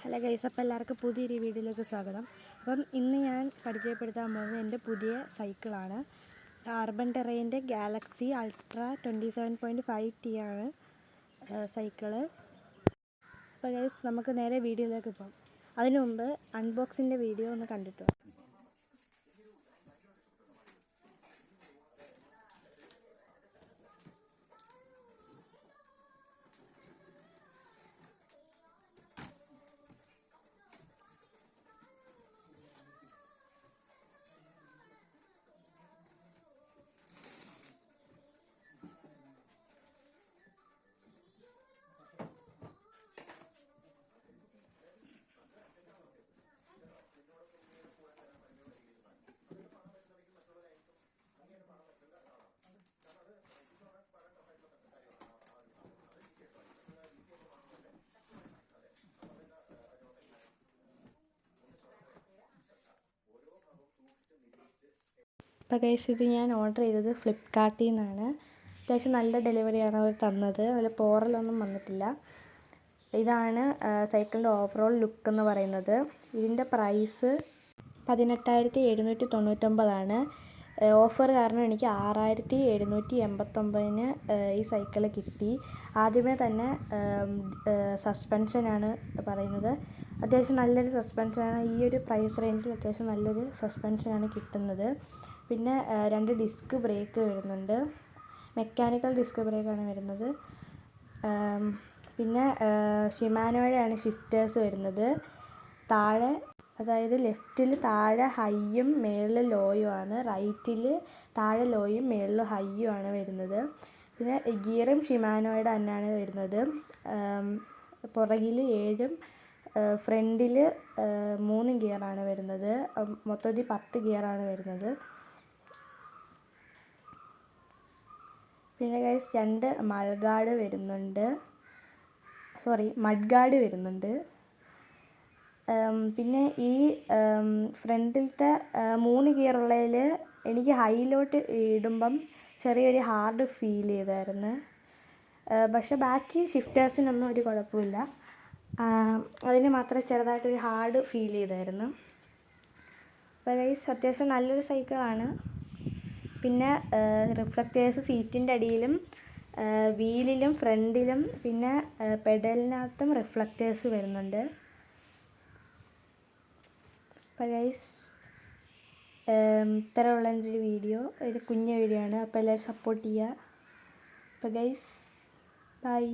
Hello guys, അപ്പോൾ എല്ലാവർക്കും പുതിയൊരു വീഡിയോയിലേക്ക് സ്വാഗതം. അപ്പം ഇന്ന് ഞാൻ പരിചയപ്പെടുത്താൻ പോകുന്നത് എൻ്റെ പുതിയ സൈക്കിളാണ്. അർബൻ ടെറൈൻ്റെ ഗാലക്സി അൾട്രാ 27.5T ആണ് സൈക്കിള്. അപ്പോൾ ഗൈസ്, നമുക്ക് നേരെ വീഡിയോയിലേക്ക് പോകാം. അതിനു മുമ്പ് അൺബോക്സിൻ്റെ വീഡിയോ ഒന്ന് കണ്ടിട്ട് പോകാം. അപ്പോൾ ഗൈസ്, ഇത് ഞാൻ ഓർഡർ ചെയ്തത് ഫ്ലിപ്കാർട്ടിൽ നിന്നാണ്. അത്യാവശ്യം നല്ല ഡെലിവറിയാണ് അവർ തന്നത്. അതിൽ പോറലൊന്നും വന്നിട്ടില്ല. ഇതാണ് സൈക്കിളിൻ്റെ ഓവറോൾ ലുക്ക് എന്ന് പറയുന്നത്. ഇതിൻ്റെ പ്രൈസ് 18,799 ഓഫർ കാരണം എനിക്ക് 6,789 ഈ സൈക്കിൾ കിട്ടി. ആദ്യമേ തന്നെ സസ്പെൻഷനാണ് പറയുന്നത്. അത്യാവശ്യം നല്ലൊരു സസ്പെൻഷനാണ്. ഈ ഒരു പ്രൈസ് റേഞ്ചിൽ അത്യാവശ്യം നല്ലൊരു സസ്പെൻഷനാണ് കിട്ടുന്നത്. പിന്നെ 2 ഡിസ്ക് ബ്രേക്ക് വരുന്നുണ്ട്. മെക്കാനിക്കൽ ഡിസ്ക് ബ്രേക്കാണ് വരുന്നത്. പിന്നെ ഷിമാനോയുടെയാണ് ഷിഫ്റ്റേഴ്സ് വരുന്നത്. താഴെ, അതായത് ലെഫ്റ്റിൽ താഴെ ഹൈയും മേളിൽ ലോയും ആണ്. റൈറ്റിൽ താഴെ ലോയും മേളിൽ ഹൈയും ആണ് വരുന്നത്. പിന്നെ ഗിയറും ഷിമാനോയുടെ തന്നെയാണ് വരുന്നത്. പുറകിൽ 7 ഫ്രണ്ടിൽ 3 ഗിയറാണ് വരുന്നത്. മൊത്തത്തിൽ 10 ഗിയറാണ് വരുന്നത്. പിന്നെ ഗൈസ്, 2 മഡ്ഗാർഡ് വരുന്നുണ്ട്. പിന്നെ ഈ ഫ്രണ്ടിലത്തെ 3 ഗിയറുള്ളതിൽ എനിക്ക് ഹൈയിലോട്ട് ഇടുമ്പം ചെറിയൊരു ഹാർഡ് ഫീൽ ചെയ്തായിരുന്നു. പക്ഷെ ബാക്കി ഷിഫ്റ്റേഴ്സിനൊന്നും ഒരു കുഴപ്പമില്ല. അതിന് മാത്രം ചെറുതായിട്ടൊരു ഹാർഡ് ഫീൽ ചെയ്തായിരുന്നു. അപ്പോൾ ഗൈസ്, അത്യാവശ്യം നല്ലൊരു സൈക്കിളാണ്. പിന്നെ റിഫ്ലക്റ്റേഴ്സ് സീറ്റിൻ്റെ അടിയിലും വീലിലും ഫ്രണ്ടിലും പിന്നെ പെഡലിനകത്തും റിഫ്ലക്റ്റേഴ്സ് വരുന്നുണ്ട്. അപ്പോൾ ഗൈസ്, ഇത്രയുള്ള എൻ്റെ ഒരു വീഡിയോ. ഇത് കുഞ്ഞ വീഡിയോ ആണ്. അപ്പോൾ എല്ലാവരും സപ്പോർട്ട് ചെയ്യുക. അപ്പോൾ ഗൈസ്, ബൈ.